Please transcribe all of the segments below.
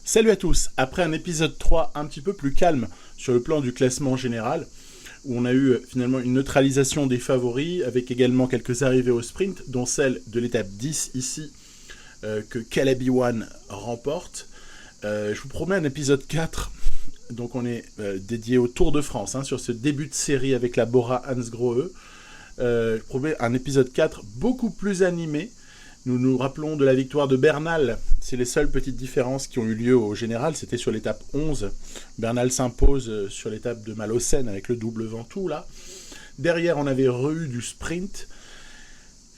Salut à tous. Après un épisode 3 un petit peu plus calme sur le plan du classement général, où on a eu finalement une neutralisation des favoris, avec également quelques arrivées au sprint, dont celle de l'étape 10 ici, que Calabi One remporte. Je vous promets un épisode 4, donc on est dédié au Tour de France, sur ce début de série avec la Bora Hansgrohe. Je promets un épisode 4 beaucoup plus animé. Nous nous rappelons de la victoire de Bernal. C'est les seules petites différences qui ont eu lieu au général. C'était sur l'étape 11. Bernal s'impose sur l'étape de Malocène avec le double Ventoux là. Derrière, on avait eu du sprint.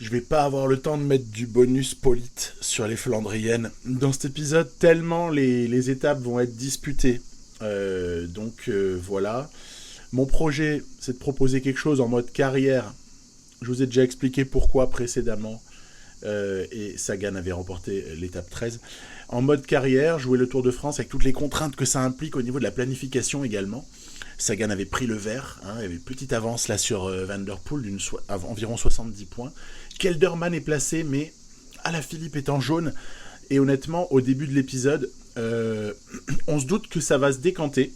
Je vais pas avoir le temps de mettre du bonus Polite sur les Flandriennes dans cet épisode, tellement les étapes vont être disputées. Voilà. Mon projet, c'est de proposer quelque chose en mode carrière. Je vous ai déjà expliqué pourquoi précédemment. Et Sagan avait remporté l'étape 13. En mode carrière, jouer le Tour de France avec toutes les contraintes que ça implique au niveau de la planification également. Sagan avait pris le vert, il y avait une petite avance là sur Van Der Poel d'environ 70 points. Kelderman est placé, mais Alaphilippe est en jaune. Et honnêtement, au début de l'épisode, on se doute que ça va se décanter.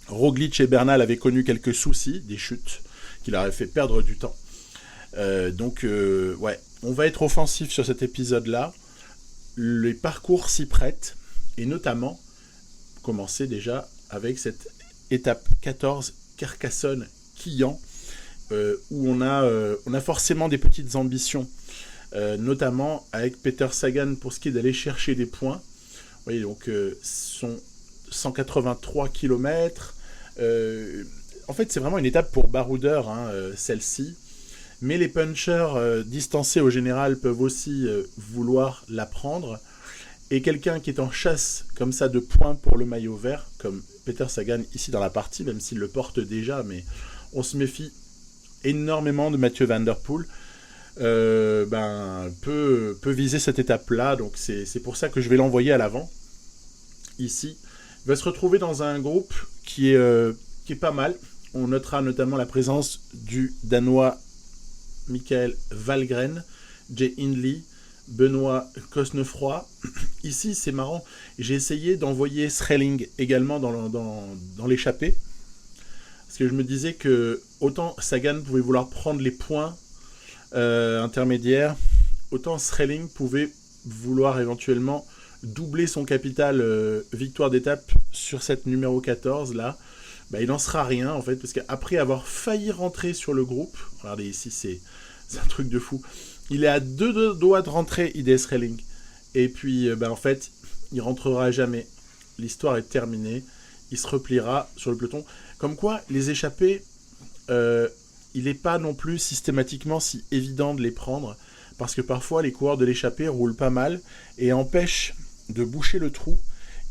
Roglic et Bernal avaient connu quelques soucis, des chutes qui leur avaient fait perdre du temps. On va être offensif sur cet épisode-là. Les parcours s'y prêtent, et notamment commencer déjà avec cette étape 14, Carcassonne-Quillan, où on a forcément des petites ambitions, notamment avec Peter Sagan pour ce qui est d'aller chercher des points. Vous voyez, donc, sont 183 km. En fait, c'est vraiment une étape pour baroudeur, celle-ci. Mais les punchers distancés au général peuvent aussi vouloir la prendre. Et quelqu'un qui est en chasse comme ça de points pour le maillot vert, comme Peter Sagan ici dans la partie, même s'il le porte déjà, mais on se méfie énormément de Mathieu Van Der Poel, peut viser cette étape-là. Donc c'est pour ça que je vais l'envoyer à l'avant, ici. Il va se retrouver dans un groupe qui est pas mal. On notera notamment la présence du Danois Michael Valgren, Jay Hindley, Benoît Cosnefroy. Ici, c'est marrant, j'ai essayé d'envoyer Schelling également dans l'échappée, parce que je me disais que autant Sagan pouvait vouloir prendre les points intermédiaires, autant Schelling pouvait vouloir éventuellement doubler son capital victoire d'étape sur cette numéro 14 là. Il n'en sera rien en fait, parce qu'après avoir failli rentrer sur le groupe, regardez ici, c'est un truc de fou, il est à deux doigts de rentrer IDS Schelling, et puis en fait il rentrera jamais, l'histoire est terminée, il se repliera sur le peloton. Comme quoi les échappés, il n'est pas non plus systématiquement si évident de les prendre, parce que parfois les coureurs de l'échappée roulent pas mal et empêchent de boucher le trou,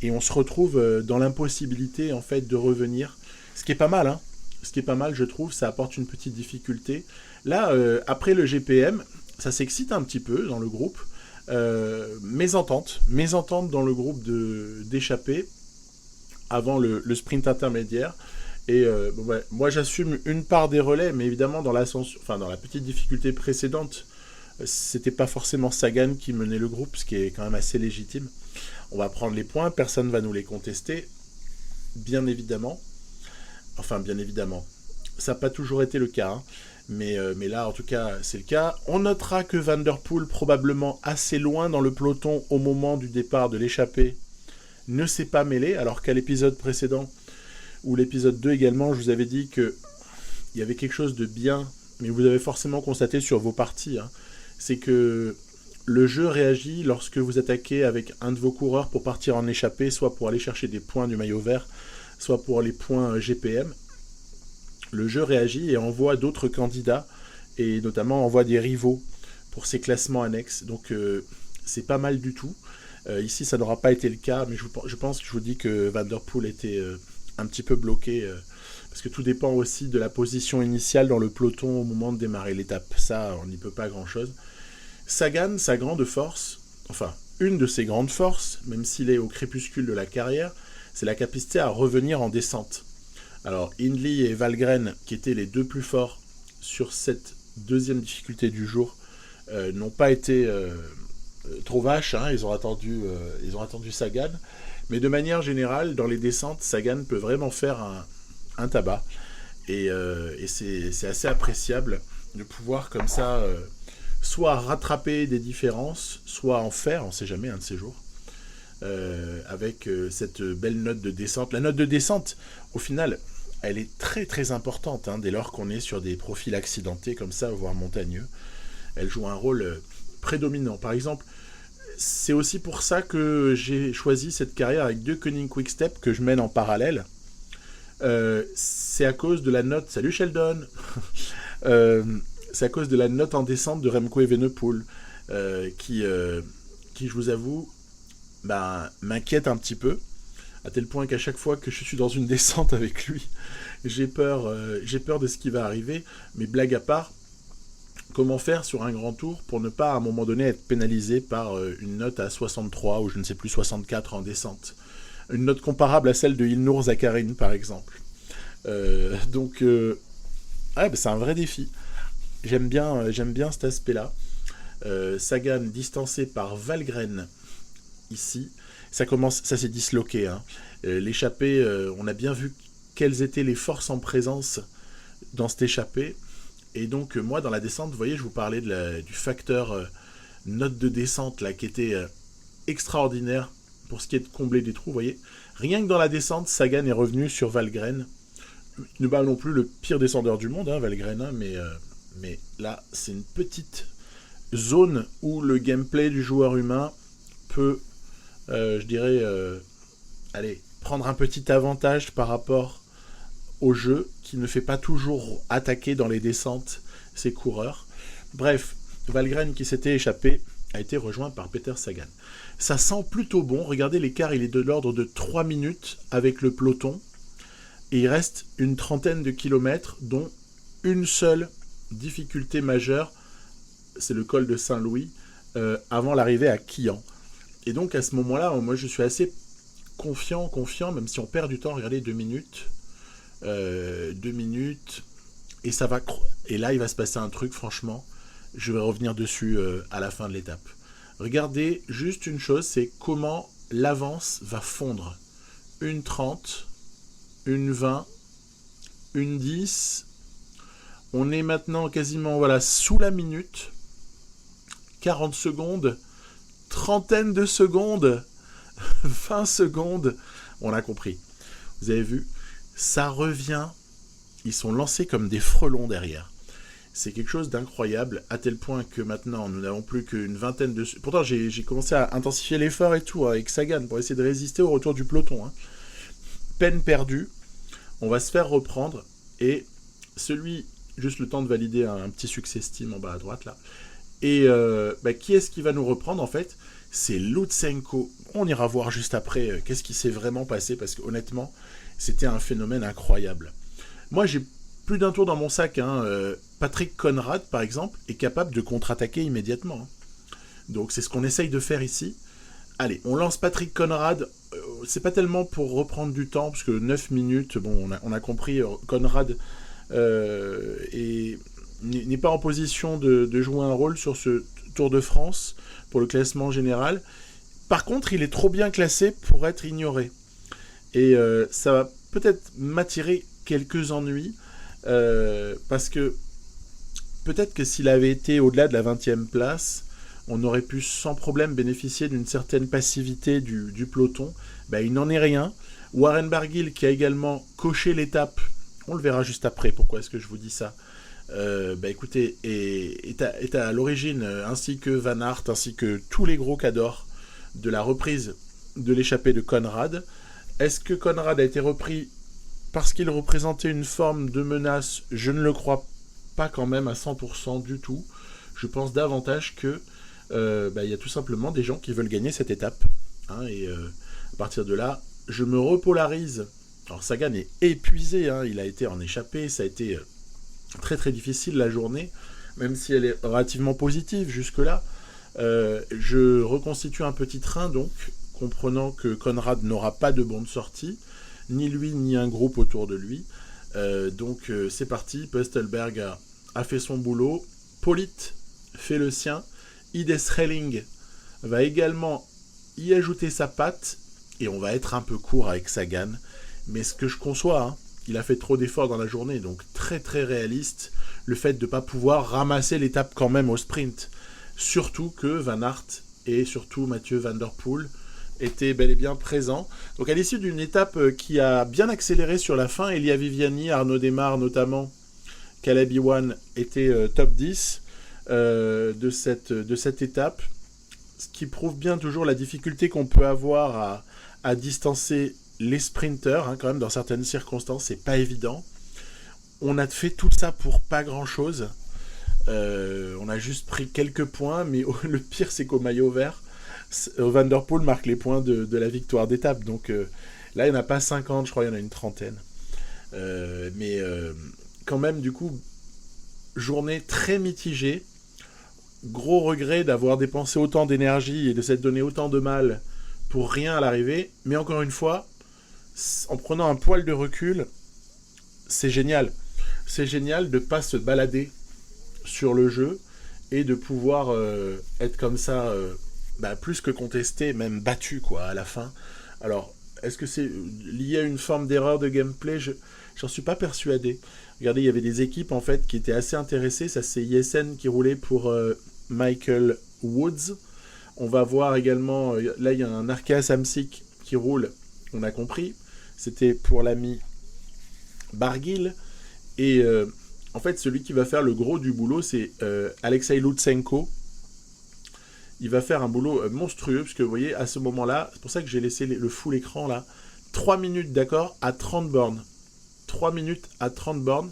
et on se retrouve dans l'impossibilité en fait de revenir. Ce qui est pas mal, Ce qui est pas mal, je trouve, ça apporte une petite difficulté. Là, après le GPM, ça s'excite un petit peu dans le groupe. Mésentente dans le groupe d'échappés avant le sprint intermédiaire. Et moi, j'assume une part des relais, mais évidemment, dans la petite difficulté précédente, c'était pas forcément Sagan qui menait le groupe, ce qui est quand même assez légitime. On va prendre les points, personne ne va nous les contester, bien évidemment. Enfin, bien évidemment. Ça n'a pas toujours été le cas, mais là, en tout cas, c'est le cas. On notera que Van Der Poel, probablement assez loin dans le peloton au moment du départ de l'échappée, ne s'est pas mêlé, alors qu'à l'épisode précédent, ou l'épisode 2 également, je vous avais dit qu'il y avait quelque chose de bien, mais vous avez forcément constaté sur vos parties, c'est que le jeu réagit lorsque vous attaquez avec un de vos coureurs pour partir en échappée, soit pour aller chercher des points du maillot vert, soit pour les points GPM. Le jeu réagit et envoie d'autres candidats, et notamment envoie des rivaux pour ces classements annexes. Donc c'est pas mal du tout. Ici, ça n'aura pas été le cas, mais je pense que je vous dis que Van Der Poel était un petit peu bloqué, parce que tout dépend aussi de la position initiale dans le peloton au moment de démarrer l'étape. Ça, on n'y peut pas grand-chose. Sagan, sa grande force, enfin, une de ses grandes forces, même s'il est au crépuscule de la carrière, c'est la capacité à revenir en descente. Alors, Hindley et Valgren, qui étaient les deux plus forts sur cette deuxième difficulté du jour, n'ont pas été trop vache, hein, ils ont attendu Sagan. Mais de manière générale, dans les descentes, Sagan peut vraiment faire un tabac. Et c'est assez appréciable de pouvoir comme ça soit rattraper des différences, soit en faire, on ne sait jamais, un de ces jours, avec cette belle note de descente. La note de descente, au final, elle est très très importante hein, dès lors qu'on est sur des profils accidentés comme ça, voire montagneux. Elle joue un rôle prédominant. Par exemple, c'est aussi pour ça que j'ai choisi cette carrière avec 2 Koenig Quick-Step que je mène en parallèle. C'est à cause de la note... Salut Sheldon. C'est à cause de la note en descente de Remco Evenepoel qui, je vous avoue, m'inquiète un petit peu, à tel point qu'à chaque fois que je suis dans une descente avec lui, j'ai peur de ce qui va arriver. Mais blague à part, comment faire sur un grand tour pour ne pas à un moment donné être pénalisé par une note à 63 ou je ne sais plus 64 en descente, une note comparable à celle de Ilnur Zakarin par exemple. C'est un vrai défi. J'aime bien cet aspect-là. Sagan distancé par Valgren ici. Ça s'est disloqué. Hein. L'échappée, on a bien vu quelles étaient les forces en présence dans cette échappée. Et donc moi dans la descente, vous voyez, je vous parlais du facteur note de descente là qui était extraordinaire pour ce qui est de combler des trous, vous voyez. Rien que dans la descente, Sagan est revenu sur Valgren. Il n'est pas non plus le pire descendeur du monde, hein, Valgren, hein, mais là, c'est une petite zone où le gameplay du joueur humain peut, je dirais, prendre un petit avantage par rapport au jeu qui ne fait pas toujours attaquer dans les descentes ses coureurs. Bref, Valgren qui s'était échappé a été rejoint par Peter Sagan. Ça sent plutôt bon. Regardez, l'écart, il est de l'ordre de 3 minutes avec le peloton. Et il reste une trentaine de kilomètres, dont une seule difficulté majeure, c'est le col de Saint-Louis, avant l'arrivée à Quillan. Et donc à ce moment-là, moi je suis assez confiant, même si on perd du temps. Regardez, 2 minutes. 2 minutes. Et ça va. Et là, il va se passer un truc, franchement. Je vais revenir dessus à la fin de l'étape. Regardez juste une chose, c'est comment l'avance va fondre. Une 30, une 20, une 10. On est maintenant quasiment sous la minute. 40 secondes, trentaine de secondes, 20 secondes. On a compris. Vous avez vu, ça revient. Ils sont lancés comme des frelons derrière. C'est quelque chose d'incroyable, à tel point que maintenant, nous n'avons plus qu'une vingtaine de... Pourtant, j'ai commencé à intensifier l'effort et tout, avec Sagan, pour essayer de résister au retour du peloton. Hein. Peine perdue. On va se faire reprendre. Et celui... Juste le temps de valider un petit succès Steam en bas à droite, là. Et qui est-ce qui va nous reprendre, en fait ? C'est Lutsenko. On ira voir juste après qu'est-ce qui s'est vraiment passé, parce que honnêtement, c'était un phénomène incroyable. Moi, j'ai plus d'un tour dans mon sac. Hein. Patrick Conrad, par exemple, est capable de contre-attaquer immédiatement. Hein. Donc, c'est ce qu'on essaye de faire ici. Allez, on lance Patrick Conrad. C'est pas tellement pour reprendre du temps, parce que 9 minutes, bon, on a compris, Conrad n'est pas en position de jouer un rôle sur ce Tour de France pour le classement général. Par contre, il est trop bien classé pour être ignoré. Et ça va peut-être m'attirer quelques ennuis, parce que peut-être que s'il avait été au-delà de la 20e place, on aurait pu sans problème bénéficier d'une certaine passivité du peloton. Il n'en est rien. Warren Barguil, qui a également coché l'étape, on le verra juste après, pourquoi est-ce que je vous dis ça, écoutez, est à l'origine, ainsi que Van Aert, ainsi que tous les gros cadors de la reprise de l'échappée de Conrad. Est-ce que Conrad a été repris parce qu'il représentait une forme de menace ? Je ne le crois pas quand même à 100% du tout. Je pense davantage que y a tout simplement des gens qui veulent gagner cette étape. Hein, et à partir de là, je me repolarise. Alors Sagan est épuisé, hein, il a été en échappée, ça a été très très difficile la journée, même si elle est relativement positive jusque-là. Je reconstitue un petit train donc, comprenant que Conrad n'aura pas de bonne sortie, ni lui ni un groupe autour de lui. C'est parti, Pöstelberg a fait son boulot, Pollitt fait le sien, Ide Schelling va également y ajouter sa patte, et on va être un peu court avec Sagan. Mais ce que je conçois, hein, il a fait trop d'efforts dans la journée, donc très très réaliste le fait de ne pas pouvoir ramasser l'étape quand même au sprint. Surtout que Van Aert et surtout Mathieu Van Der Poel étaient bel et bien présents. Donc à l'issue d'une étape qui a bien accéléré sur la fin, Elia Viviani, Arnaud Démare notamment, Caleb Ewan étaient top 10 de cette étape, ce qui prouve bien toujours la difficulté qu'on peut avoir à distancer les sprinters, hein, quand même dans certaines circonstances, c'est pas évident. On a fait tout ça pour pas grand chose. On a juste pris quelques points, mais le pire c'est qu'au maillot vert, Van Der Poel marque les points de la victoire d'étape. Donc là, il n'y en a pas 50, je crois, il y en a une trentaine. Mais quand même, du coup, journée très mitigée. Gros regret d'avoir dépensé autant d'énergie et de s'être donné autant de mal pour rien à l'arrivée. Mais encore une fois, en prenant un poil de recul, c'est génial. C'est génial de ne pas se balader sur le jeu et de pouvoir être comme ça, plus que contesté, même battu quoi, à la fin. Alors, est-ce que c'est lié à une forme d'erreur de gameplay? J'en suis pas persuadé. Regardez, il y avait des équipes en fait qui étaient assez intéressées. Ça, c'est ISN qui roulait pour Michael Woods. On va voir également, là il y a un Arkea Samsic qui roule, on a compris. C'était pour l'ami Barguil. Et en fait, celui qui va faire le gros du boulot, c'est Alexei Lutsenko. Il va faire un boulot monstrueux, parce que vous voyez, à ce moment-là, c'est pour ça que j'ai laissé le full écran là, 3 minutes d'accord à 30 bornes. 3 minutes à 30 bornes.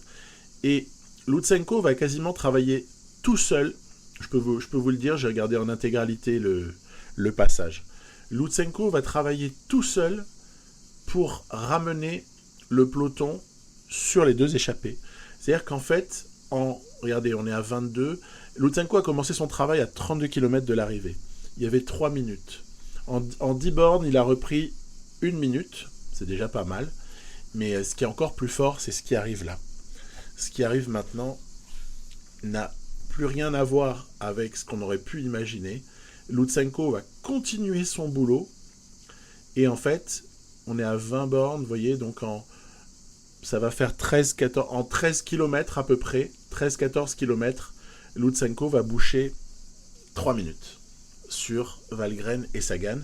Et Lutsenko va quasiment travailler tout seul. Je peux vous le dire, j'ai regardé en intégralité le passage. Lutsenko va travailler tout seul pour ramener le peloton sur les deux échappées. C'est-à-dire qu'en fait, regardez, on est à 22. Lutsenko a commencé son travail à 32 km de l'arrivée. Il y avait 3 minutes. En 10 bornes, il a repris 1 minute. C'est déjà pas mal. Mais ce qui est encore plus fort, c'est ce qui arrive là. Ce qui arrive maintenant n'a plus rien à voir avec ce qu'on aurait pu imaginer. Lutsenko va continuer son boulot. Et en fait, on est à 20 bornes, vous voyez, donc ça va faire 13-14, en 13 km à peu près, 13-14 km, Lutsenko va boucher 3 minutes sur Valgren et Sagan,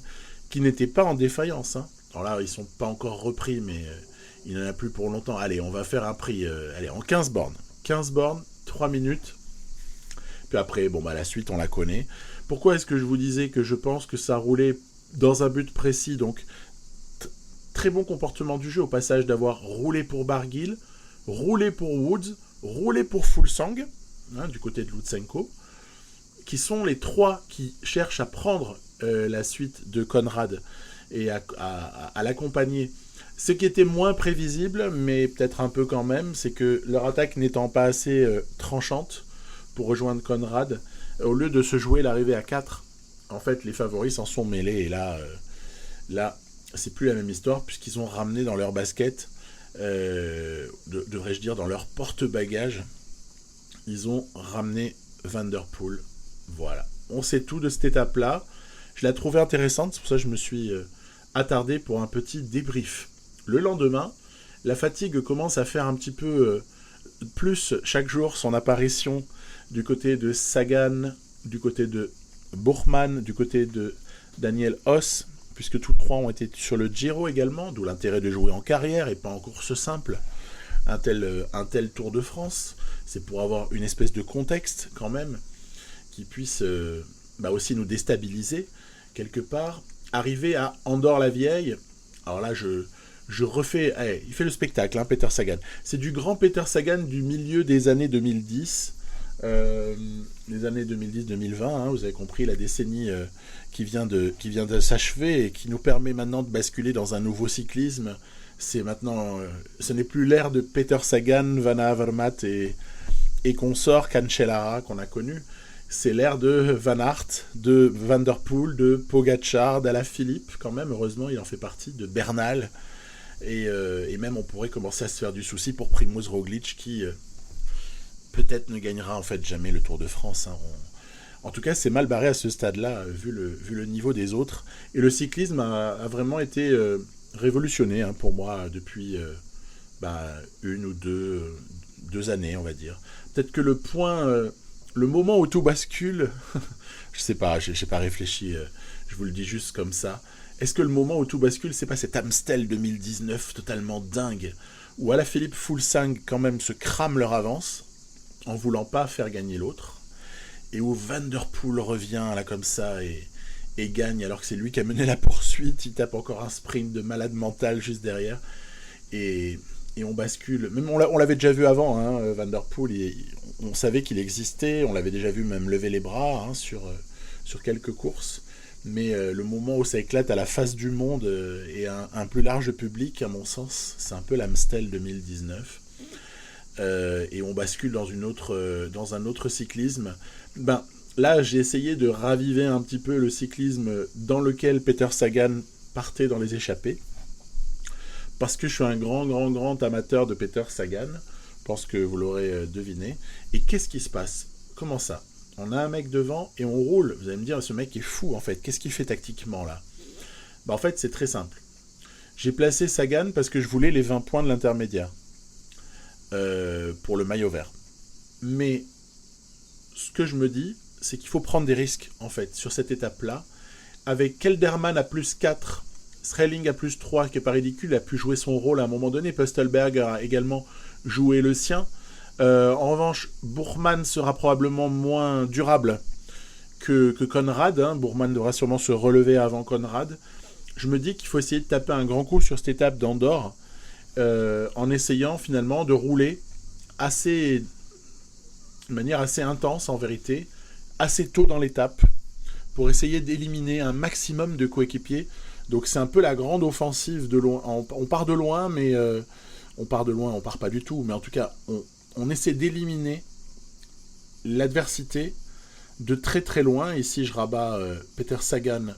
qui n'étaient pas en défaillance. Hein. Alors là, ils ne sont pas encore repris, mais il n'en a plus pour longtemps. Allez, on va faire un prix en 15 bornes. 15 bornes, 3 minutes. Puis après, la suite, on la connaît. Pourquoi est-ce que je vous disais que je pense que ça roulait dans un but précis? Donc, très bon comportement du jeu au passage d'avoir roulé pour Barguil, roulé pour Woods, roulé pour Fuglsang, hein, du côté de Lutsenko, qui sont les trois qui cherchent à prendre la suite de Konrad et à l'accompagner. Ce qui était moins prévisible, mais peut-être un peu quand même, c'est que leur attaque n'étant pas assez tranchante pour rejoindre Konrad, au lieu de se jouer l'arrivée à 4, en fait les favoris s'en sont mêlés, et là c'est plus la même histoire, puisqu'ils ont ramené dans leur basket, devrais-je dire dans leur porte-bagages, ils ont ramené Van Der Poel. Voilà, on sait tout de cette étape-là. Je la trouvais intéressante, c'est pour ça que je me suis attardé pour un petit débrief. Le lendemain, la fatigue commence à faire un petit peu plus chaque jour son apparition du côté de Sagan, du côté de Buchmann, du côté de Daniel Oss, puisque tous trois ont été sur le Giro également, d'où l'intérêt de jouer en carrière et pas en course simple. Un tel Tour de France, c'est pour avoir une espèce de contexte quand même, qui puisse aussi nous déstabiliser quelque part. Arriver à Andorre-la-Vieille, alors là je refais, il fait le spectacle, hein, Peter Sagan. C'est du grand Peter Sagan du milieu des années 2010, les années 2010-2020, hein, vous avez compris, la décennie qui vient de s'achever et qui nous permet maintenant de basculer dans un nouveau cyclisme. C'est maintenant, ce n'est plus l'ère de Peter Sagan, Van Avermaet et consorts, Cancellara qu'on a connu. C'est l'ère de Van Aert, de Van Der Poel, de Pogačar, d'Alaphilippe quand même, heureusement il en fait partie, de Bernal, et même on pourrait commencer à se faire du souci pour Primož Roglič qui peut-être ne gagnera en fait jamais le Tour de France. Hein. En tout cas, c'est mal barré à ce stade-là, vu le niveau des autres. Et le cyclisme a vraiment été révolutionné hein, pour moi depuis une ou deux années, on va dire. Peut-être que le moment où tout bascule, je sais pas, j'ai pas réfléchi, je vous le dis juste comme ça. Est-ce que le moment où tout bascule, c'est pas cet Amstel 2019 totalement dingue, où Alaphilippe Fuglsang quand même se crame leur avance, en voulant pas faire gagner l'autre, et où Van Der Poel revient là comme ça et gagne alors que c'est lui qui a mené la poursuite, il tape encore un sprint de malade mental juste derrière, et on bascule. Même on l'avait déjà vu avant, hein, Van Der Poel, on savait qu'il existait, on l'avait déjà vu même lever les bras hein, sur quelques courses. Mais le moment où ça éclate à la face du monde et un plus large public, à mon sens, c'est un peu l'Amstel 2019. Et on bascule dans un autre cyclisme. Là, j'ai essayé de raviver un petit peu le cyclisme dans lequel Peter Sagan partait dans les échappées. Parce que je suis un grand amateur de Peter Sagan. Je pense que vous l'aurez deviné. Et qu'est-ce qui se passe? Comment ça? On a un mec devant et on roule. Vous allez me dire, ce mec est fou en fait. Qu'est-ce qu'il fait tactiquement là? En fait, c'est très simple. J'ai placé Sagan parce que je voulais les 20 points de l'intermédiaire pour le maillot vert. Mais ce que je me dis, c'est qu'il faut prendre des risques en fait sur cette étape-là. Avec Kelderman à plus 4, Schreling à plus 3, qui est pas ridicule, a pu jouer son rôle à un moment donné. Pöstelberg a également joué le sien. En revanche, Buchmann sera probablement moins durable que Konrad. Hein. Buchmann devra sûrement se relever avant Konrad. Je me dis qu'il faut essayer de taper un grand coup sur cette étape d'Andorre en essayant finalement de rouler de manière assez intense en vérité, assez tôt dans l'étape pour essayer d'éliminer un maximum de coéquipiers. Donc c'est un peu la grande offensive de loin. On part de loin, mais on part pas du tout. Mais en tout cas, on essaie d'éliminer l'adversité de très très loin. Ici, je rabats Peter Sagan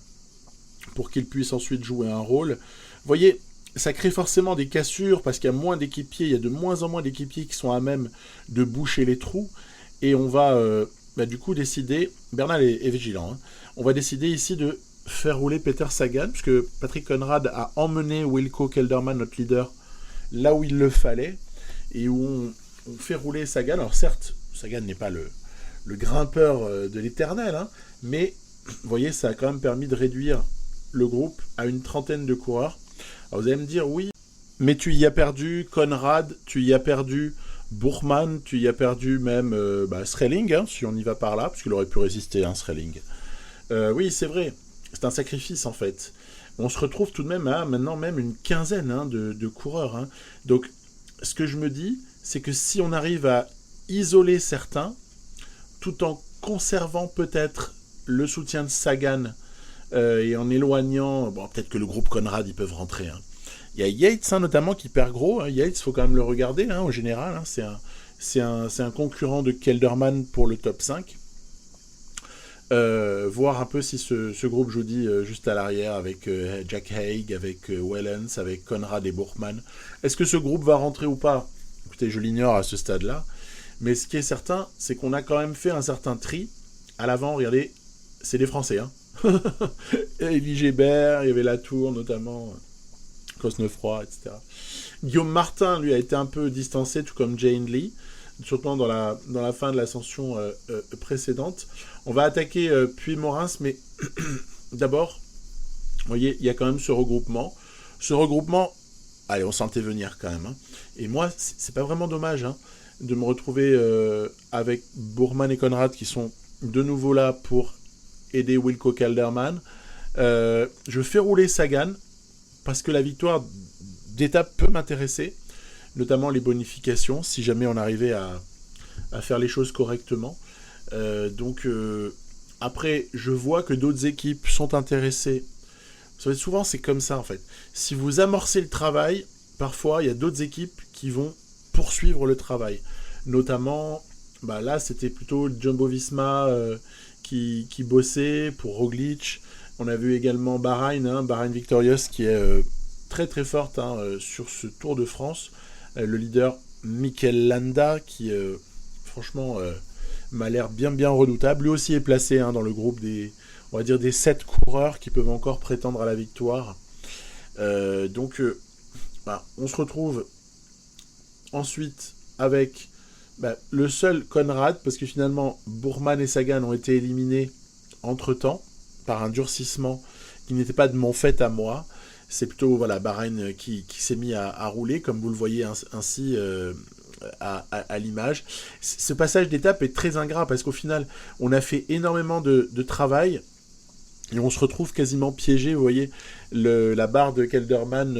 pour qu'il puisse ensuite jouer un rôle. Vous voyez, ça crée forcément des cassures parce qu'il y a moins d'équipiers, il y a de moins en moins d'équipiers qui sont à même de boucher les trous. Et on va du coup décider, Bernal est vigilant, hein, on va décider ici de faire rouler Peter Sagan, puisque Patrick Konrad a emmené Wilco Kelderman, notre leader, là où il le fallait, et où on fait rouler Sagan. Alors certes, Sagan n'est pas le grimpeur de l'éternel, hein, mais vous voyez, ça a quand même permis de réduire le groupe à une trentaine de coureurs. Alors vous allez me dire, oui, mais tu y as perdu Konrad, tu y as perdu Buchmann, tu y as perdu même Schreling, hein, si on y va par là, parce qu'il aurait pu résister à un Schreling. Oui, c'est vrai, c'est un sacrifice en fait. On se retrouve tout de même à maintenant même une quinzaine hein, de coureurs. Hein. Donc, ce que je me dis, c'est que si on arrive à isoler certains, tout en conservant peut-être le soutien de Sagan et en éloignant, peut-être que le groupe Konrad, ils peuvent rentrer. Hein. Il y a Yates hein, notamment qui perd gros. Hein. Yates, il faut quand même le regarder hein, au général. Hein. C'est un concurrent de Kelderman pour le top 5. Voir un peu si ce groupe, je vous dis, juste à l'arrière, avec Jack Haig, avec Wellens, avec Konrad et Buchmann. Est-ce que ce groupe va rentrer ou pas? Écoutez, je l'ignore à ce stade-là. Mais ce qui est certain, c'est qu'on a quand même fait un certain tri. À l'avant, regardez, c'est des Français. Hein. Elie Gébert, il y avait Latour notamment, Cosnefroy, etc. Guillaume Martin, lui, a été un peu distancé, tout comme Jane Lee, surtout dans la fin de l'ascension précédente. On va attaquer Puy-Morens, mais d'abord, vous voyez, il y a quand même ce regroupement. Ce regroupement, allez, on sentait venir quand même. Hein. Et moi, c'est pas vraiment dommage hein, de me retrouver avec Buchmann et Konrad qui sont de nouveau là pour aider Wilco Kelderman. Je fais rouler Sagan parce que la victoire d'étape peut m'intéresser, notamment les bonifications, si jamais on arrivait à faire les choses correctement. Après, je vois que d'autres équipes sont intéressées. Vous savez, souvent, c'est comme ça, en fait. Si vous amorcez le travail, parfois, il y a d'autres équipes qui vont poursuivre le travail. Notamment, là, c'était plutôt Jumbo-Visma qui bossait pour Roglic. On a vu également Bahreïn, Bahreïn Victorious, qui est très très forte sur ce Tour de France. Le leader Mikel Landa, qui franchement m'a l'air bien redoutable. Lui aussi est placé dans le groupe des, on va dire, des 7 coureurs qui peuvent encore prétendre à la victoire. Donc, on se retrouve ensuite avec le seul Conrad, parce que finalement, Bourman et Sagan ont été éliminés entre-temps par un durcissement qui n'était pas de mon fait à moi. C'est plutôt Bahreïn qui s'est mis à rouler, comme vous le voyez ainsi à l'image. Ce passage d'étape est très ingrat, parce qu'au final, on a fait énormément de travail, et on se retrouve quasiment piégé. Vous voyez, la barre de Kelderman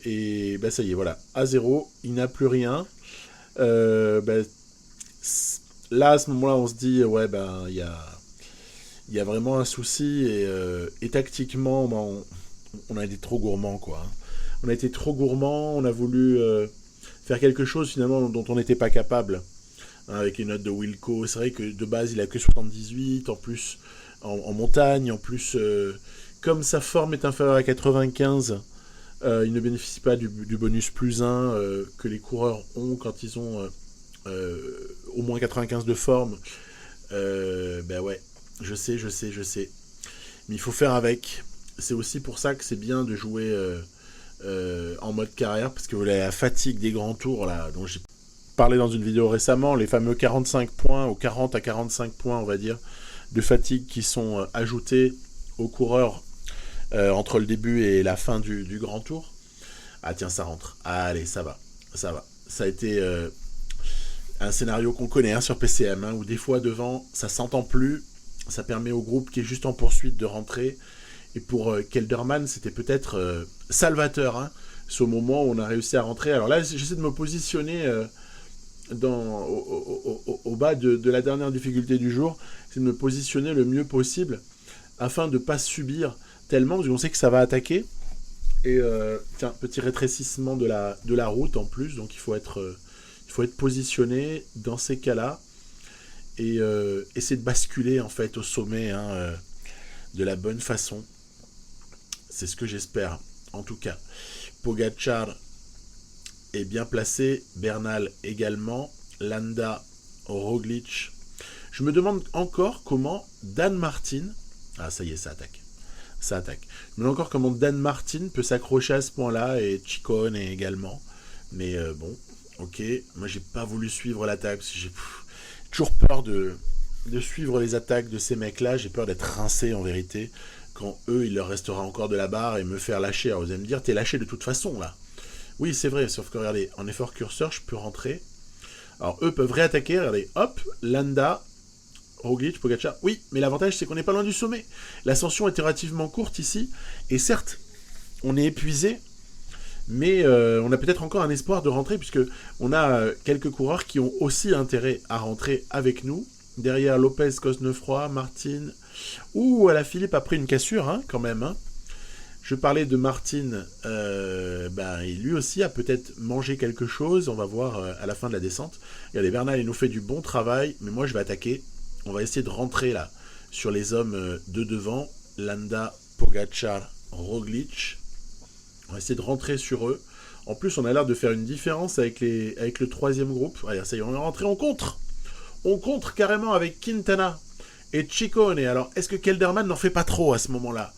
est... ça y est, voilà, à zéro, il n'a plus rien. Là, à ce moment-là, on se dit, il y a vraiment un souci, et tactiquement, on a été trop gourmand, quoi. On a été trop gourmand, on a voulu faire quelque chose, finalement, dont on n'était pas capable, avec les notes de Wilco. C'est vrai que, de base, il a que 78, en plus, en montagne, en plus, comme sa forme est inférieure à 95, il ne bénéficie pas du bonus +1 que les coureurs ont quand ils ont au moins 95 de forme. Ouais, je sais. Mais il faut faire avec. C'est aussi pour ça que c'est bien de jouer en mode carrière, parce que vous avez la fatigue des grands tours, là, dont j'ai parlé dans une vidéo récemment, les fameux 45 points, ou 40 à 45 points, on va dire, de fatigue qui sont ajoutés aux coureurs entre le début et la fin du grand tour. Ah tiens, ça rentre. Allez, ça va. Ça a été un scénario qu'on connaît sur PCM, où des fois devant, ça s'entend plus. Ça permet au groupe qui est juste en poursuite de rentrer. Et pour Kelderman, c'était peut-être salvateur. C'est au moment où on a réussi à rentrer. Alors là, j'essaie de me positionner au bas de la dernière difficulté du jour. C'est de me positionner le mieux possible afin de ne pas subir tellement, parce qu'on sait que ça va attaquer. Et petit rétrécissement de la route en plus. Donc il faut être positionné dans ces cas-là. Et essayer de basculer en fait au sommet de la bonne façon. C'est ce que j'espère, en tout cas. Pogačar est bien placé, Bernal également, Landa, Roglic. Je me demande encore comment Dan Martin... Ah, ça y est, ça attaque. Je me demande encore comment Dan Martin peut s'accrocher à ce point-là, et Ciccone également. Mais bon, ok. Moi, j'ai pas voulu suivre l'attaque, parce que j'ai toujours peur de suivre les attaques de ces mecs-là. J'ai peur d'être rincé, en vérité, quand eux, il leur restera encore de la barre et me faire lâcher. Alors vous allez me dire, t'es lâché de toute façon, là. Oui, c'est vrai, sauf que, regardez, en effort curseur, je peux rentrer. Alors, eux peuvent réattaquer, regardez, hop, Landa, Roglic, Pogačar. Oui, mais l'avantage, c'est qu'on n'est pas loin du sommet. L'ascension était relativement courte ici, et certes, on est épuisé, mais on a peut-être encore un espoir de rentrer, puisque on a quelques coureurs qui ont aussi intérêt à rentrer avec nous. Derrière Lopez, Cosnefroy, Martin... Alaphilippe a pris une cassure, quand même. Je parlais de Martin, lui aussi a peut-être mangé quelque chose. On va voir à la fin de la descente. Regardez, Bernal, il nous fait du bon travail, mais moi je vais attaquer. On va essayer de rentrer là sur les hommes de devant. Landa, Pogačar, Roglic. On va essayer de rentrer sur eux. En plus, on a l'air de faire une différence avec le troisième groupe. Allez, ça y est, on est rentré, on contre. On contre carrément avec Quintana et Ciccone. Alors, est-ce que Kelderman n'en fait pas trop à ce moment-là?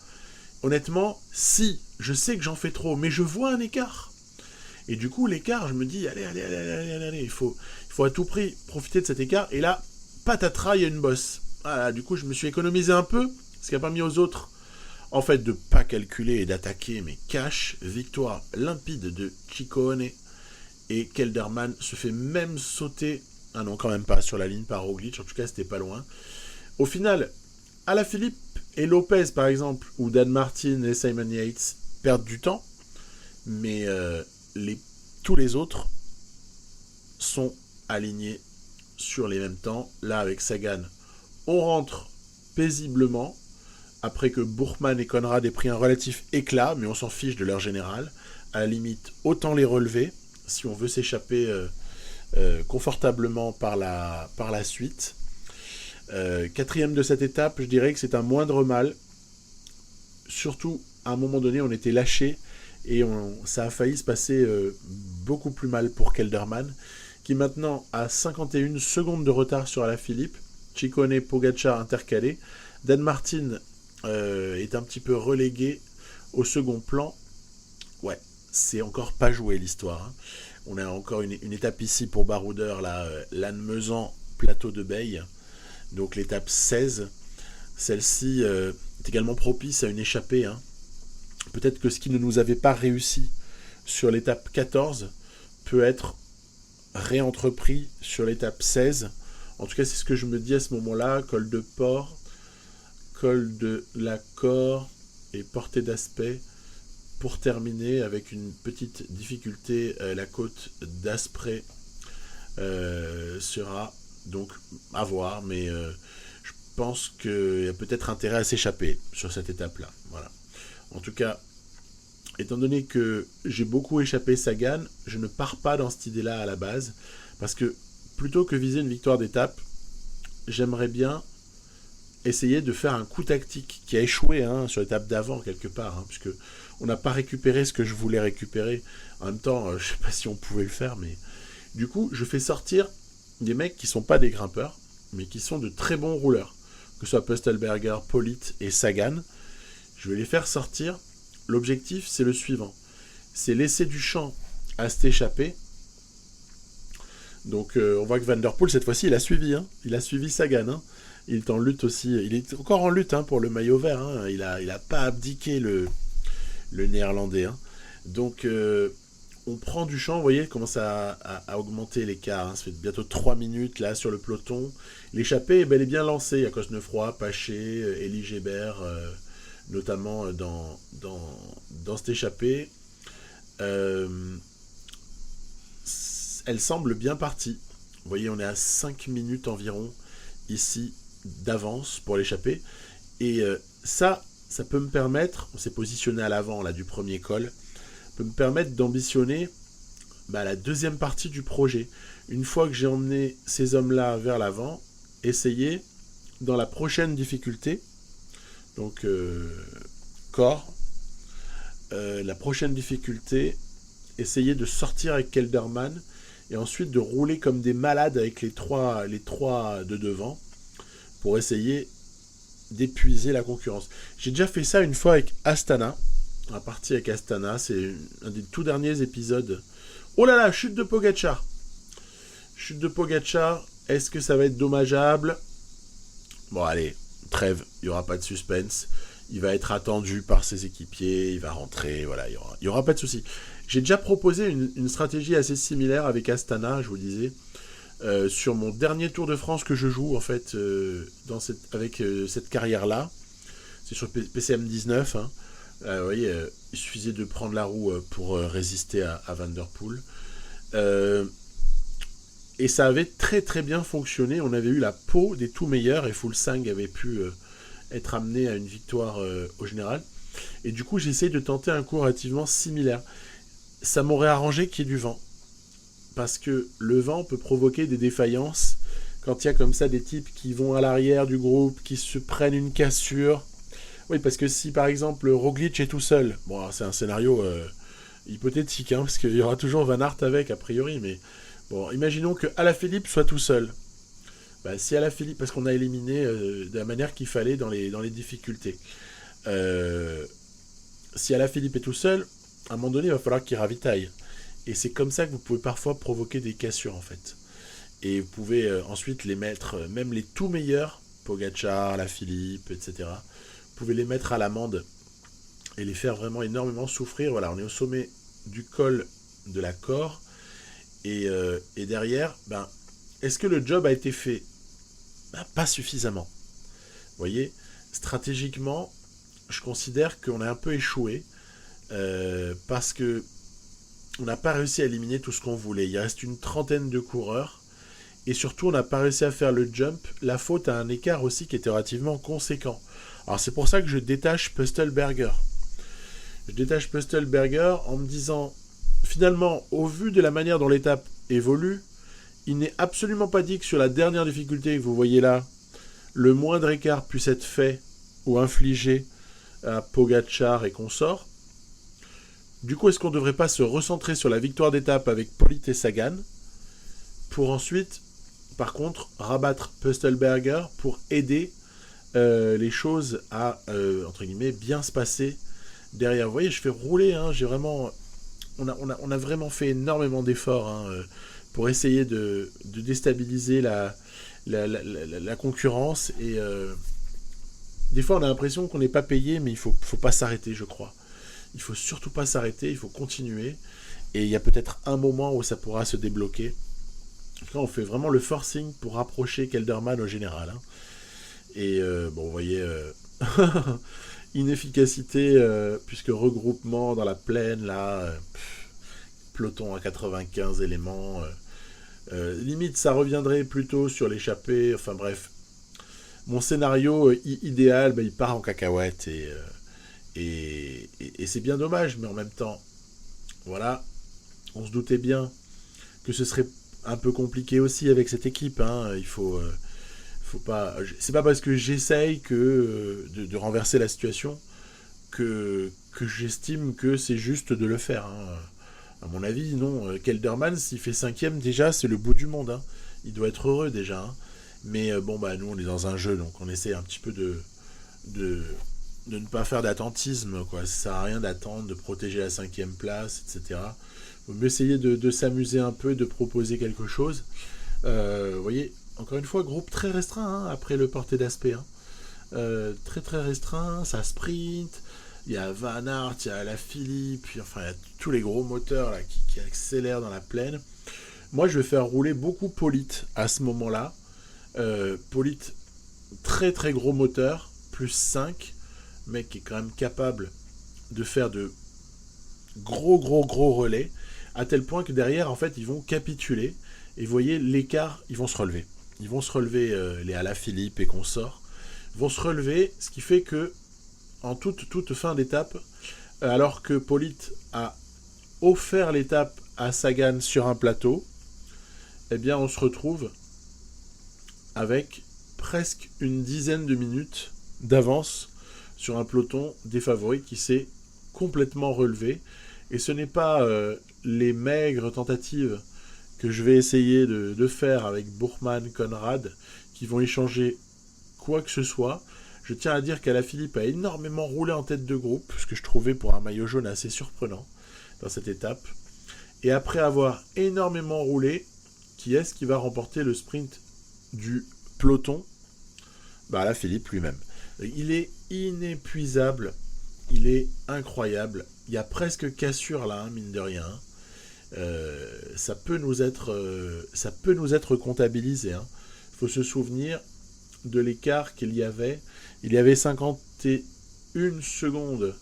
Honnêtement, si. Je sais que j'en fais trop, mais je vois un écart. Et du coup, l'écart, je me dis, allez. Il faut à tout prix profiter de cet écart. Et là, patatras, il y a une bosse. Voilà, du coup, je me suis économisé un peu, ce qui n'a pas mis aux autres, en fait, de pas calculer et d'attaquer, mais cash, victoire limpide de Ciccone. Et Kelderman se fait même sauter. Ah non, quand même pas sur la ligne par Roglic. En tout cas, c'était pas loin. Au final, Alaphilippe et Lopez, par exemple, ou Dan Martin et Simon Yates perdent du temps, mais tous les autres sont alignés sur les mêmes temps. Là, avec Sagan, on rentre paisiblement, après que Bourman et Conrad aient pris un relatif éclat, mais on s'en fiche de leur général. À la limite, autant les relever, si on veut s'échapper confortablement par la suite. Quatrième de cette étape, je dirais que c'est un moindre mal. Surtout, à un moment donné, on était lâché et ça a failli se passer beaucoup plus mal pour Kelderman. qui maintenant a 51 secondes de retard sur Alaphilippe. Ciccone, Pogacar intercalé. Dan Martin est un petit peu relégué au second plan. Ouais, c'est encore pas joué l'histoire. Hein. On a encore une étape ici pour Baroudeur, Lannemezan, plateau de Beille. Donc l'étape 16. Celle-ci est également propice à une échappée. Hein. Peut-être que ce qui ne nous avait pas réussi sur l'étape 14 peut être réentrepris sur l'étape 16. En tout cas, c'est ce que je me dis à ce moment-là. Col de Port, col de la Cor et Portée d'Aspet. Pour terminer avec une petite difficulté, la côte d'Asprey sera donc à voir, mais je pense qu'il y a peut-être intérêt à s'échapper sur cette étape-là. Voilà. En tout cas, étant donné que j'ai beaucoup échappé Sagan, je ne pars pas dans cette idée-là à la base, parce que plutôt que viser une victoire d'étape, j'aimerais bien essayer de faire un coup tactique qui a échoué sur l'étape d'avant quelque part, puisque on n'a pas récupéré ce que je voulais récupérer. En même temps, je ne sais pas si on pouvait le faire, mais du coup, je fais sortir des mecs qui ne sont pas des grimpeurs, mais qui sont de très bons rouleurs, que ce soit Pöstelberger, Pollitt et Sagan. Je vais les faire sortir. L'objectif, c'est le suivant. C'est laisser du champ à cette échappée. Donc, on voit que Van Der Poel, cette fois-ci, il a suivi. Il a suivi Sagan. Il est en lutte aussi. Il est encore en lutte pour le maillot vert. Il a pas abdiqué le néerlandais. Donc, on prend du champ. Vous voyez, il commence à augmenter l'écart. Ça fait bientôt 3 minutes là sur le peloton. L'échappée est bel et bien lancée. Il y a Cosnefroy, Paché, Elie Gébert, notamment dans cette échappée. Elle semble bien partie. Vous voyez, on est à 5 minutes environ ici d'avance pour l'échappée. Et ça peut me permettre, on s'est positionné à l'avant là, du premier col, peut me permettre d'ambitionner la deuxième partie du projet. Une fois que j'ai emmené ces hommes-là vers l'avant, essayer dans la prochaine difficulté, donc corps, la prochaine difficulté, essayer de sortir avec Kelderman et ensuite de rouler comme des malades avec les trois de devant pour essayer d'épuiser la concurrence. J'ai déjà fait ça une fois avec Astana. On a parti avec Astana, c'est un des tout derniers épisodes. Oh là là, chute de Pogacar. Chute de Pogacar, est-ce que ça va être dommageable ? Bon allez, trêve, il n'y aura pas de suspense. Il va être attendu par ses équipiers, il va rentrer, voilà, il y aura pas de souci. J'ai déjà proposé une stratégie assez similaire avec Astana, je vous disais, sur mon dernier Tour de France que je joue, en fait, avec cette carrière-là. C'est sur PCM 19. Vous voyez, il suffisait de prendre la roue pour résister à Van Der Poel. Et ça avait très très bien fonctionné. On avait eu la peau des tout meilleurs et Fuglsang avait pu être amené à une victoire au général. Et du coup, j'ai essayé de tenter un coup relativement similaire. Ça m'aurait arrangé qu'il y ait du vent. Parce que le vent peut provoquer des défaillances quand il y a comme ça des types qui vont à l'arrière du groupe, qui se prennent une cassure. Oui, parce que si par exemple Roglic est tout seul, bon, alors, c'est un scénario hypothétique, parce qu'il y aura toujours Van Aert avec, a priori, mais bon, imaginons que Alaphilippe soit tout seul. Si Alaphilippe, parce qu'on a éliminé de la manière qu'il fallait dans les difficultés. Si Alaphilippe est tout seul, à un moment donné, il va falloir qu'il ravitaille. Et c'est comme ça que vous pouvez parfois provoquer des cassures, en fait. Et vous pouvez ensuite les mettre, même les tout meilleurs, Pogacar, Alaphilippe, etc., vous pouvez les mettre à l'amende et les faire vraiment énormément souffrir. Voilà, on est au sommet du col de la Cor. Et derrière, est-ce que le job a été fait ? Pas suffisamment. Vous voyez, stratégiquement, je considère qu'on a un peu échoué parce que on n'a pas réussi à éliminer tout ce qu'on voulait. Il reste une trentaine de coureurs et surtout on n'a pas réussi à faire le jump. La faute à un écart aussi qui était relativement conséquent. Alors c'est pour ça que je détache Pöstelberger. Je détache Pöstelberger en me disant, finalement, au vu de la manière dont l'étape évolue, il n'est absolument pas dit que sur la dernière difficulté que vous voyez là, le moindre écart puisse être fait ou infligé à Pogacar et consorts. Du coup, est-ce qu'on ne devrait pas se recentrer sur la victoire d'étape avec Pollitt et Sagan ? pour ensuite, par contre, rabattre Pöstelberger pour aider les choses à, entre guillemets, bien se passer derrière. Vous voyez, je fais rouler, hein, j'ai vraiment... On a vraiment fait énormément d'efforts hein, pour essayer de déstabiliser la concurrence. Et des fois, on a l'impression qu'on n'est pas payé, mais il faut pas s'arrêter, je crois. Il faut surtout pas s'arrêter, il faut continuer. Et il y a peut-être un moment où ça pourra se débloquer. Quand on fait vraiment le forcing pour rapprocher Kelderman au général. Hein. Et bon, vous voyez, inefficacité, puisque regroupement dans la plaine, là, peloton à 95 éléments. Limite, ça reviendrait plutôt sur l'échappée. Enfin bref, mon scénario idéal, il part en cacahuète et c'est bien dommage, mais en même temps, voilà, on se doutait bien que ce serait un peu compliqué aussi avec cette équipe. Hein. Il faut pas. C'est pas parce que j'essaye de renverser la situation que j'estime que c'est juste de le faire. Hein. À mon avis, non. Kelderman, s'il fait 5ème, déjà, c'est le bout du monde. Hein. Il doit être heureux déjà. Hein. Mais bon, nous, on est dans un jeu, donc on essaie un petit peu de ne pas faire d'attentisme. Quoi. Ça sert à rien d'attendre, de protéger la 5ème place, etc. Il faut mieux essayer de s'amuser un peu, de proposer quelque chose. Vous voyez, encore une fois, groupe très restreint hein, après le porté d'aspect. Hein. Très très restreint, ça sprint. Il y a Van Aert, il y a la Philippe, puis enfin il y a tous les gros moteurs là, qui accélèrent dans la plaine. Moi je vais faire rouler beaucoup Polite à ce moment-là. Polite, très très gros moteur, plus 5, mec qui est quand même capable de faire de gros relais, à tel point que derrière en fait ils vont capituler. Et vous voyez l'écart, ils vont se relever. Ils vont se relever, les Alaphilippe et consorts, vont se relever, ce qui fait que en toute fin d'étape, alors que Polite a offert l'étape à Sagan sur un plateau, eh bien on se retrouve avec presque une dizaine de minutes d'avance sur un peloton des favoris qui s'est complètement relevé. Et ce n'est pas les maigres tentatives que je vais essayer de faire avec Buchmann, Conrad, qui vont échanger quoi que ce soit. Je tiens à dire qu'Alaphilippe a énormément roulé en tête de groupe, ce que je trouvais pour un maillot jaune assez surprenant dans cette étape. Et après avoir énormément roulé, qui est-ce qui va remporter le sprint du peloton ? Alaphilippe lui-même. Il est inépuisable, il est incroyable. Il y a presque cassure là, hein, mine de rien. Ça peut nous être comptabilisé. Hein. Faut se souvenir de l'écart qu'il y avait. Il y avait 51 secondes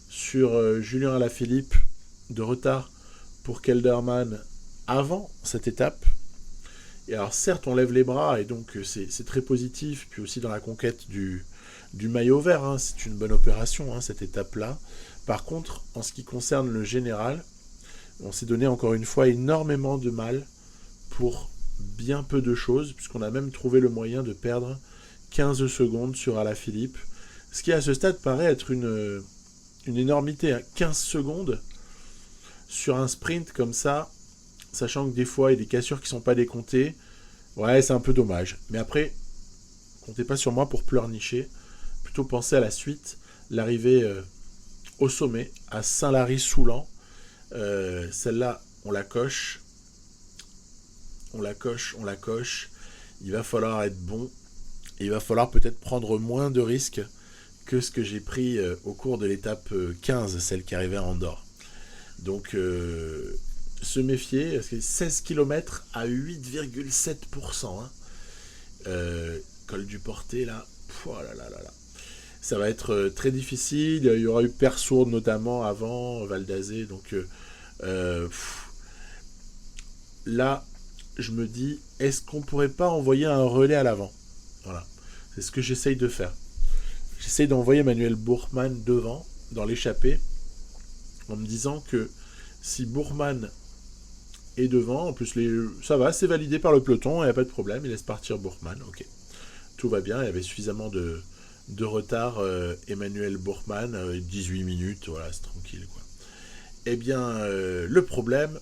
sur Julien Alaphilippe de retard pour Kelderman avant cette étape. Et alors certes on lève les bras et donc c'est très positif, puis aussi dans la conquête du maillot vert, hein, c'est une bonne opération hein, cette étape-là. Par contre, en ce qui concerne le général, on s'est donné encore une fois énormément de mal pour bien peu de choses, puisqu'on a même trouvé le moyen de perdre 15 secondes sur Alaphilippe, ce qui à ce stade paraît être une énormité. Hein. 15 secondes sur un sprint comme ça, sachant que des fois il y a des cassures qui ne sont pas décomptées, ouais c'est un peu dommage. Mais après, comptez pas sur moi pour pleurnicher, plutôt pensez à la suite, l'arrivée au sommet, à Saint-Lary-Soulan. Celle-là, on la coche. Il va falloir être bon. Et il va falloir peut-être prendre moins de risques que ce que j'ai pris au cours de l'étape 15, celle qui arrivait à Andorre. Donc, se méfier, parce que 16 km à 8,7%. Hein. Col du Portet, là. Oh là là là là. Ça va être très difficile. Il y aura eu Persourde notamment avant, Val d'Azé. Donc là, je me dis, est-ce qu'on pourrait pas envoyer un relais à l'avant ? Voilà. C'est ce que j'essaye de faire. J'essaye d'envoyer Manuel Buchmann devant, dans l'échappée, en me disant que si Buchmann est devant, en plus ça va, c'est validé par le peloton, il n'y a pas de problème, il laisse partir Buchmann, ok. Tout va bien, il y avait suffisamment de retard, Emmanuel Buchmann, 18 minutes, voilà, c'est tranquille, quoi. Eh bien, le problème,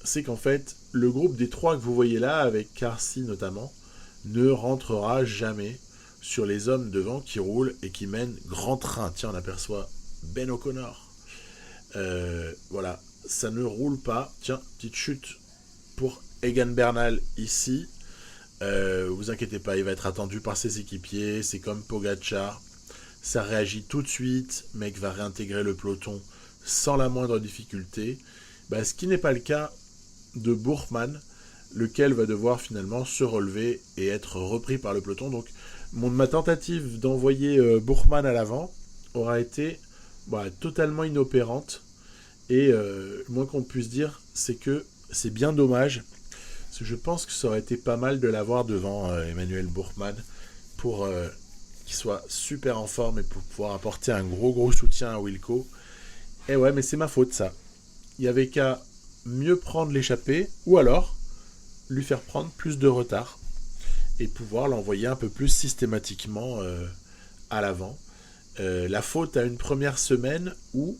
c'est qu'en fait, le groupe des 3 que vous voyez là, avec Carcy notamment, ne rentrera jamais sur les hommes devant qui roulent et qui mènent grand train. Tiens, on aperçoit Ben O'Connor. Voilà, ça ne roule pas. Tiens, petite chute pour Egan Bernal ici. Vous inquiétez pas, il va être attendu par ses équipiers. C'est comme Pogacar. Ça réagit tout de suite. Mec va réintégrer le peloton sans la moindre difficulté. Ce qui n'est pas le cas de Buchmann, lequel va devoir finalement se relever et être repris par le peloton. Donc ma tentative d'envoyer Buchmann à l'avant aura été totalement inopérante. Et le moins qu'on puisse dire, c'est que c'est bien dommage. Parce que je pense que ça aurait été pas mal de l'avoir devant Emmanuel Buchmann pour qu'il soit super en forme et pour pouvoir apporter un gros soutien à Wilco. Et ouais, mais c'est ma faute ça. Il y avait qu'à mieux prendre l'échappée ou alors lui faire prendre plus de retard et pouvoir l'envoyer un peu plus systématiquement à l'avant. La faute à une première semaine où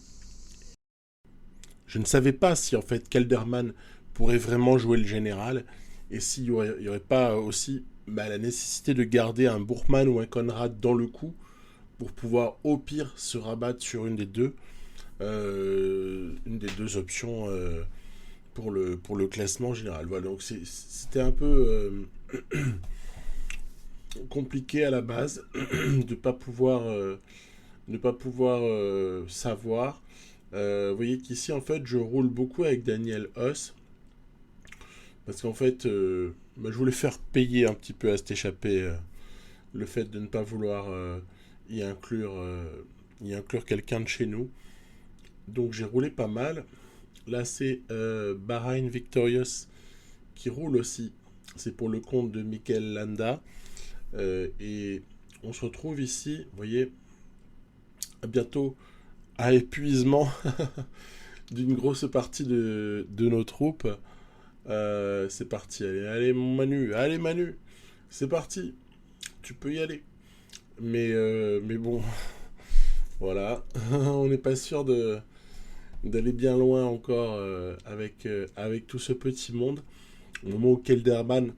je ne savais pas si en fait Kelderman pourrait vraiment jouer le général et s'il n'y aurait pas aussi la nécessité de garder un Buchmann ou un Conrad dans le coup pour pouvoir au pire se rabattre sur une des deux options pour le classement général. Voilà, donc c'était un peu compliqué à la base de ne pas pouvoir savoir. Vous voyez qu'ici en fait je roule beaucoup avec Daniel Hoss parce qu'en fait je voulais faire payer un petit peu à cette échappée le fait de ne pas vouloir y inclure quelqu'un de chez nous. Donc j'ai roulé pas mal. Là c'est Bahrain Victorious qui roule aussi. C'est pour le compte de Mikel Landa. Et on se retrouve ici, vous voyez, bientôt à épuisement d'une grosse partie de nos troupes. C'est parti, allez Manu, c'est parti, tu peux y aller. Mais bon, voilà, on n'est pas sûr d'aller bien loin encore avec tout ce petit monde. Au moment où Kelderman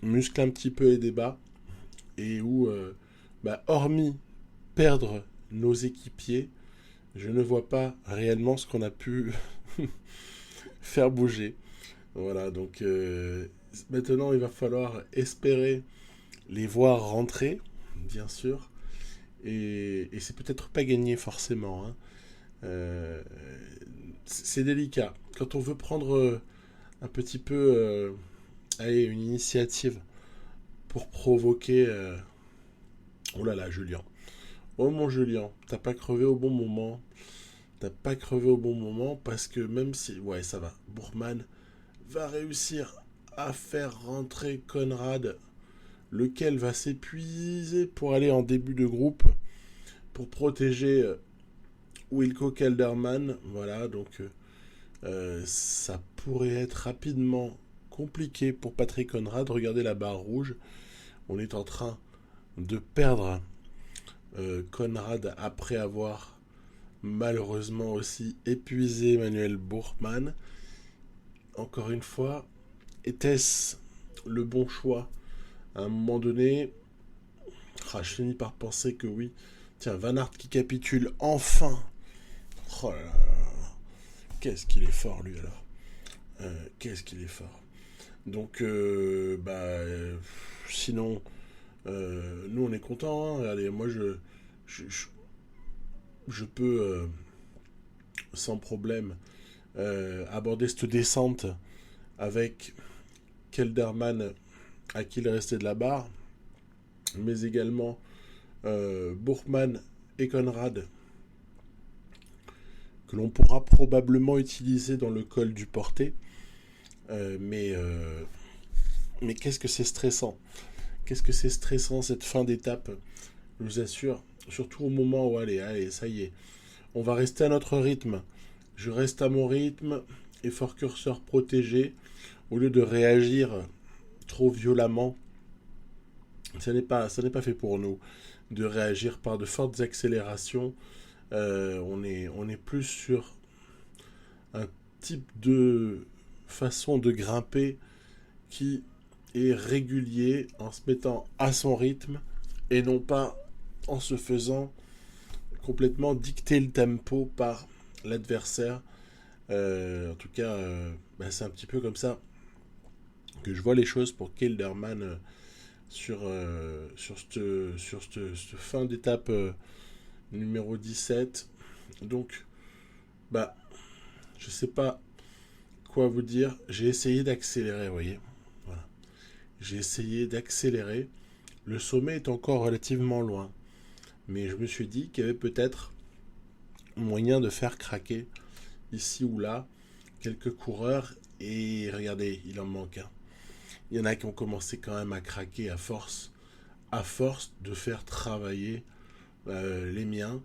muscle un petit peu les débats et où, hormis perdre nos équipiers, je ne vois pas réellement ce qu'on a pu faire bouger. Voilà, donc maintenant il va falloir espérer les voir rentrer, bien sûr, et c'est peut-être pas gagné forcément. Hein. C'est délicat. Quand on veut prendre un petit peu une initiative pour provoquer... Oh là là, Julien. Oh mon Julien, t'as pas crevé au bon moment. T'as pas crevé au bon moment parce que même si... Ouais, ça va. Buchmann va réussir à faire rentrer Conrad, lequel va s'épuiser pour aller en début de groupe pour protéger Wilco Kelderman. Voilà, donc ça pourrait être rapidement compliqué pour Patrick Conrad. Regardez la barre rouge. On est en train de perdre Conrad après avoir malheureusement aussi épuisé Emmanuel Buchmann. Encore une fois, était-ce le bon choix? À un moment donné, je finis par penser que oui. Tiens, Van Aert qui capitule enfin. Oh là là, qu'est-ce qu'il est fort lui alors. Qu'est-ce qu'il est fort. Donc, sinon, nous on est contents. Hein. Allez, moi je peux sans problème aborder cette descente avec Kelderman à qui il restait de la barre, mais également Buchmann et Conrad que l'on pourra probablement utiliser dans le col du Portet. Mais qu'est-ce que c'est stressant. Qu'est-ce que c'est stressant cette fin d'étape. Je vous assure, surtout au moment où allez, ça y est. On va rester à notre rythme. Je reste à mon rythme, effort curseur protégé, au lieu de réagir trop violemment. Ça n'est pas fait pour nous de réagir par de fortes accélérations. On est plus sur un type de façon de grimper qui est régulier en se mettant à son rythme et non pas en se faisant complètement dicter le tempo par l'adversaire. En tout cas, c'est un petit peu comme ça que je vois les choses pour Kelderman sur cette fin d'étape numéro 17. Donc, je sais pas quoi vous dire. J'ai essayé d'accélérer, vous voyez. Voilà. J'ai essayé d'accélérer. Le sommet est encore relativement loin. Mais je me suis dit qu'il y avait peut-être moyen de faire craquer ici ou là quelques coureurs. Et regardez, il en manque un. Il y en a qui ont commencé quand même à craquer à force de faire travailler les miens.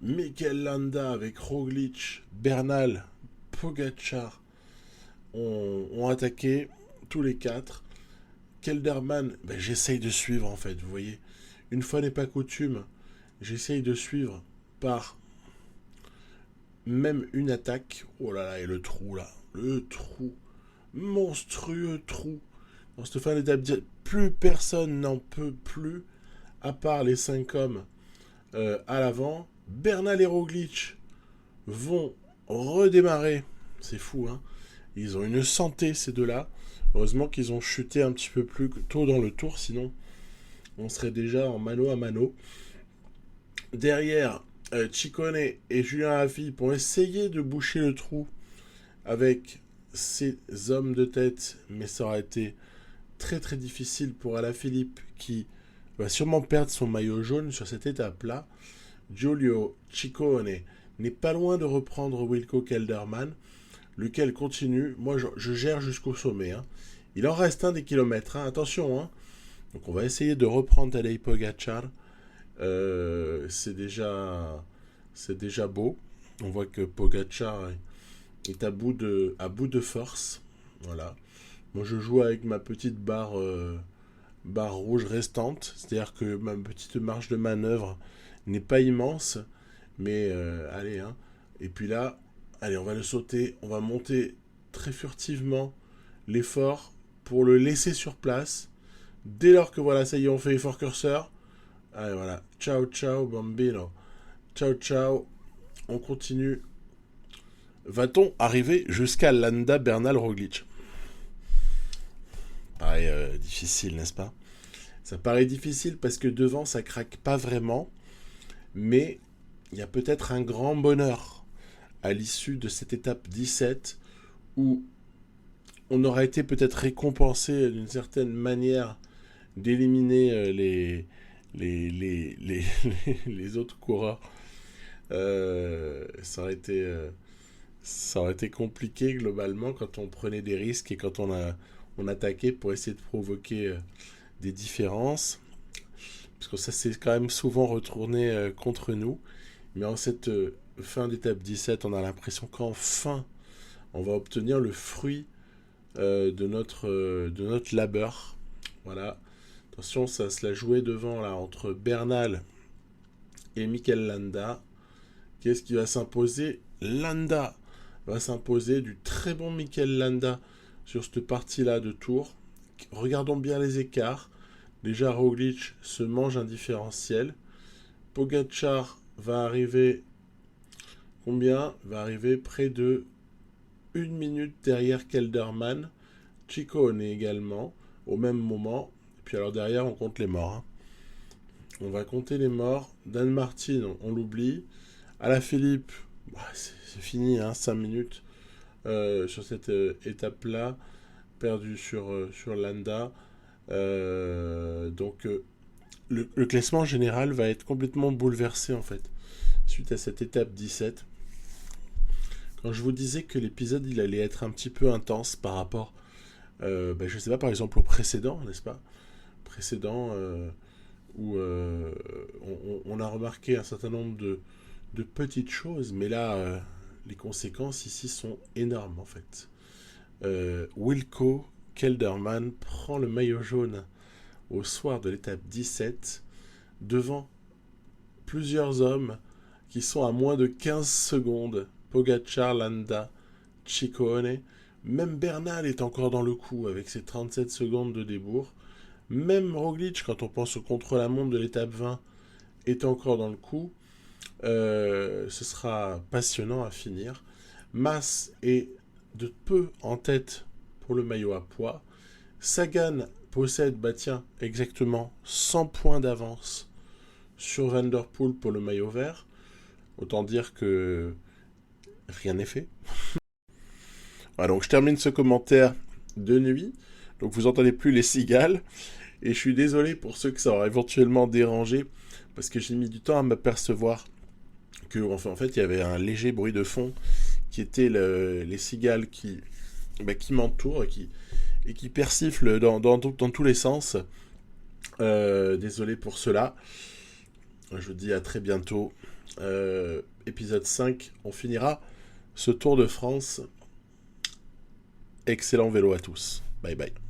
Mikel Landa avec Roglic, Bernal, Pogacar ont attaqué tous les quatre. Kelderman, j'essaye de suivre en fait, vous voyez. Une fois n'est pas coutume, j'essaye de suivre par même une attaque. Oh là là, et le trou là, le trou, monstrueux trou. Dans cette fin d'étape, plus personne n'en peut plus, à part les 5 hommes à l'avant. Bernal et Roglic vont redémarrer. C'est fou, hein. Ils ont une santé, ces deux-là. Heureusement qu'ils ont chuté un petit peu plus tôt dans le tour, sinon on serait déjà en mano à mano. Derrière, Ciccone et Julien Alaphilippe ont essayé de boucher le trou avec ces hommes de tête, mais ça aurait été très très difficile pour Alaphilippe qui va sûrement perdre son maillot jaune sur cette étape-là. Giulio Ciccone n'est pas loin de reprendre Wilco Kelderman, lequel continue. Moi, je gère jusqu'au sommet. Hein. Il en reste un des kilomètres. Hein. Attention. Hein. Donc, on va essayer de reprendre Tadej Pogacar. C'est déjà beau. On voit que Pogacar est à bout de force. Voilà. Moi, je joue avec ma petite barre rouge restante. C'est-à-dire que ma petite marge de manœuvre n'est pas immense. Mais allez, hein. Et puis là, allez, on va le sauter. On va monter très furtivement l'effort pour le laisser sur place. Dès lors que voilà, ça y est, on fait effort curseur. Allez, voilà. Ciao, ciao, bambino. Ciao, ciao. On continue. Va-t-on arriver jusqu'à Landa, Bernal, Roglic? Pareil, difficile, n'est-ce pas? Ça paraît difficile parce que devant, ça craque pas vraiment. Mais il y a peut-être un grand bonheur à l'issue de cette étape 17 où on aura été peut-être récompensé d'une certaine manière d'éliminer les autres coureurs. Ça aurait été compliqué globalement quand on prenait des risques et quand on attaquait pour essayer de provoquer des différences. Parce que ça s'est quand même souvent retourné contre nous. Mais en cette fin d'étape 17, on a l'impression qu'enfin, on va obtenir le fruit de notre labeur. Voilà. Attention, ça se la jouait devant là entre Bernal et Mikel Landa. Qu'est-ce qui va s'imposer? Landa va s'imposer, du très bon Mikel Landa sur cette partie-là de tour. Regardons bien les écarts. Déjà, Roglic se mange un différentiel. Pogacar va arriver combien? Va arriver près de 1 minute derrière Kelderman. Ciccone également, au même moment. Et puis alors derrière, on compte les morts. Hein. On va compter les morts. Dan Martin, on l'oublie. Alaphilippe, c'est fini, hein, 5 minutes sur cette étape-là. Perdu sur Landa. Donc le classement général va être complètement bouleversé en fait suite à cette étape 17. Quand je vous disais que l'épisode il allait être un petit peu intense par rapport je sais pas, par exemple au précédent, n'est-ce pas, où on a remarqué un certain nombre de petites choses, mais là les conséquences ici sont énormes en fait. Wilco Kelderman prend le maillot jaune au soir de l'étape 17 devant plusieurs hommes qui sont à moins de 15 secondes. Pogacar, Landa, Ciccone. Même Bernal est encore dans le coup avec ses 37 secondes de débours. Même Roglic, quand on pense au contre-la-montre de l'étape 20, est encore dans le coup. Ce sera passionnant à finir. Mas est de peu en tête pour le maillot à pois. Sagan possède, exactement 100 points d'avance sur Van Der Poel pour le maillot vert. Autant dire que rien n'est fait. Voilà, donc je termine ce commentaire de nuit. Donc vous entendez plus les cigales. Et je suis désolé pour ceux que ça aura éventuellement dérangé, parce que j'ai mis du temps à m'apercevoir que en fait il y avait un léger bruit de fond qui était les cigales qui m'entourent et qui persiflent dans tous les sens. Désolé pour cela. Je vous dis à très bientôt. Épisode 5, on finira ce Tour de France. Excellent vélo à tous. Bye bye.